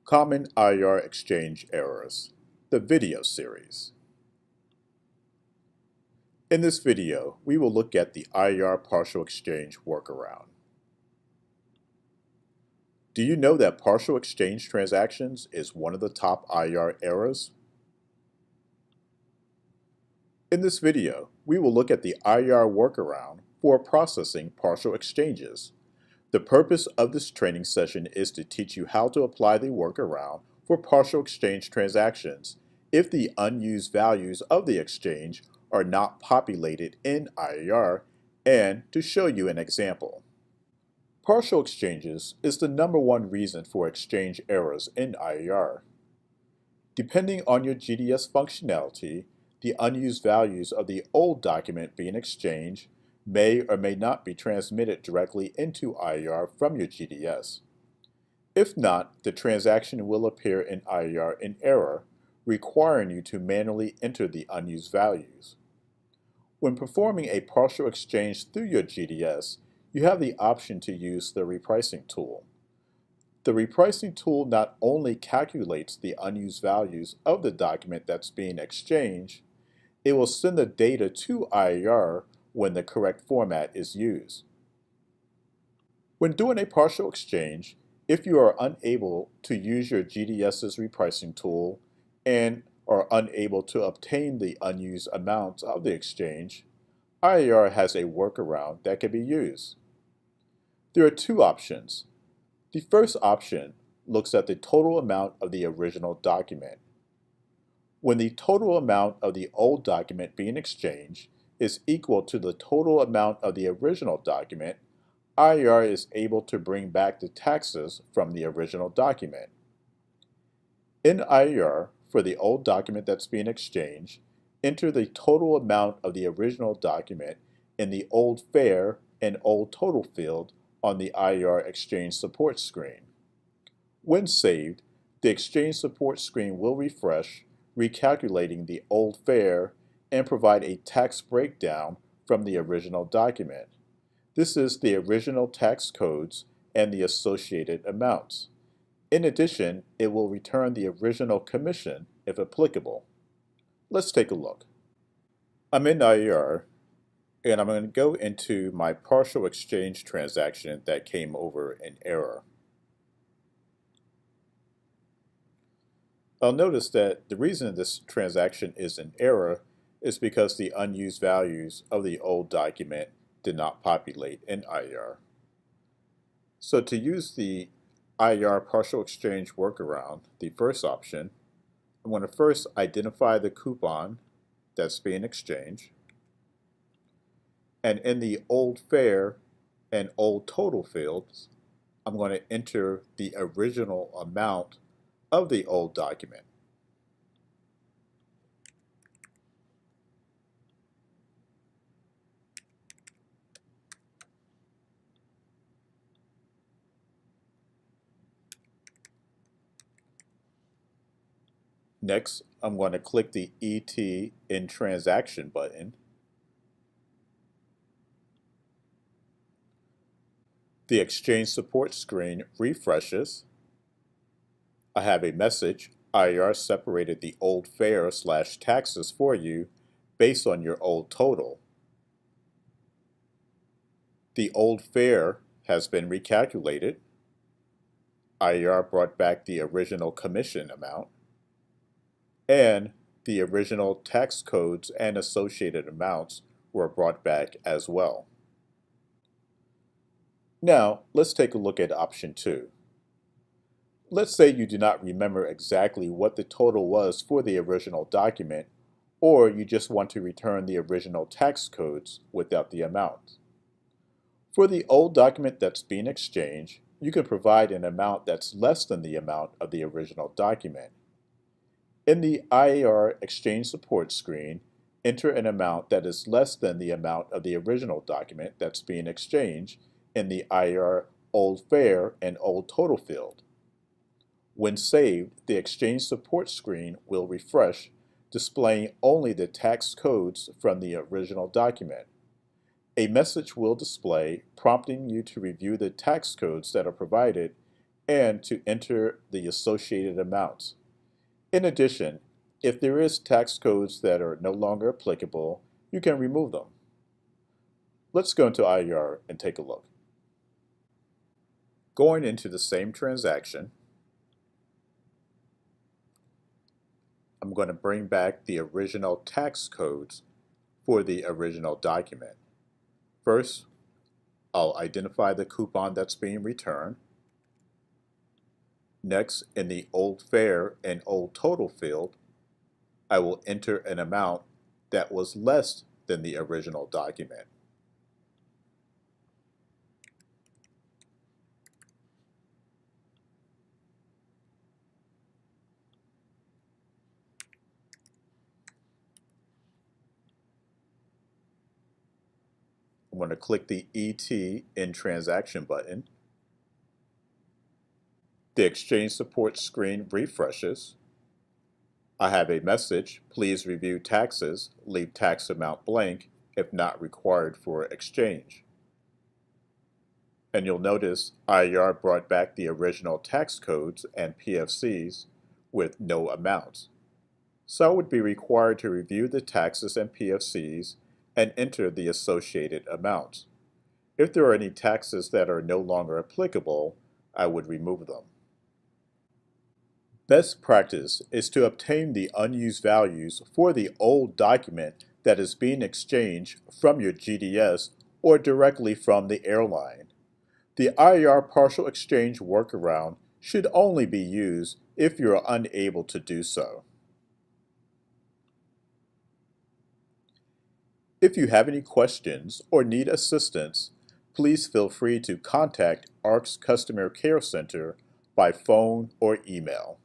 Common IAR Exchange Errors, the video series. In this video, we will look at the IAR partial exchange workaround. Do you know that partial exchange transactions is one of the top IAR errors? In this video, we will look at the IAR workaround for processing partial exchanges. The purpose of this training session is to teach you how to apply the workaround for partial exchange transactions if the unused values of the exchange are not populated in IAR and to show you an example. Partial exchanges is the #1 reason for exchange errors in IAR. Depending on your GDS functionality, the unused values of the old document being exchanged may or may not be transmitted directly into IAR from your GDS. If not, the transaction will appear in IAR in error, requiring you to manually enter the unused values. When performing a partial exchange through your GDS, you have the option to use the repricing tool. The repricing tool not only calculates the unused values of the document that's being exchanged, it will send the data to IAR when the correct format is used. When doing a partial exchange, if you are unable to use your GDS's repricing tool and are unable to obtain the unused amounts of the exchange, IAR has a workaround that can be used. There are two options. The first option looks at the total amount of the original document. When the total amount of the old document being exchanged is equal to the total amount of the original document, IAR is able to bring back the taxes from the original document. In IAR, for the old document that's being exchanged, enter the total amount of the original document in the old fare and old total field on the IAR Exchange Support screen. When saved, the Exchange Support screen will refresh, recalculating the old fare and provide a tax breakdown from the original document. This is the original tax codes and the associated amounts. In addition, it will return the original commission if applicable. Let's take a look. I'm in IAR and I'm going to go into my partial exchange transaction that came over in error. I'll notice that the reason this transaction is in error is because the unused values of the old document did not populate in IAR. So to use the IAR partial exchange workaround, the first option, I'm going to first identify the coupon that's being exchanged. And in the old fare and old total fields, I'm going to enter the original amount of the old document. Next, I'm going to click the ET in Transaction button. The Exchange Support screen refreshes. I have a message, IAR separated the old fare/taxes for you based on your old total. The old fare has been recalculated. IAR brought back the original commission amount, and the original tax codes and associated amounts were brought back as well. Now, let's take a look at option 2. Let's say you do not remember exactly what the total was for the original document, or you just want to return the original tax codes without the amount. For the old document that's being exchanged, you can provide an amount that's less than the amount of the original document. In the IAR Exchange Support screen, enter an amount that is less than the amount of the original document that's being exchanged in the IAR Old Fare and Old Total field. When saved, the Exchange Support screen will refresh, displaying only the tax codes from the original document. A message will display prompting you to review the tax codes that are provided and to enter the associated amounts. In addition, if there is tax codes that are no longer applicable, you can remove them. Let's go into IAR and take a look. Going into the same transaction, I'm going to bring back the original tax codes for the original document. First, I'll identify the coupon that's being returned. Next, in the old fare and old total field, I will enter an amount that was less than the original document. I'm going to click the ET in Transaction button. The Exchange Support screen refreshes. I have a message, please review taxes, leave tax amount blank if not required for exchange. And you'll notice IAR brought back the original tax codes and PFCs with no amounts. So I would be required to review the taxes and PFCs and enter the associated amounts. If there are any taxes that are no longer applicable, I would remove them. Best practice is to obtain the unused values for the old document that is being exchanged from your GDS or directly from the airline. The IAR partial exchange workaround should only be used if you are unable to do so. If you have any questions or need assistance, please feel free to contact ARC's Customer Care Center by phone or email.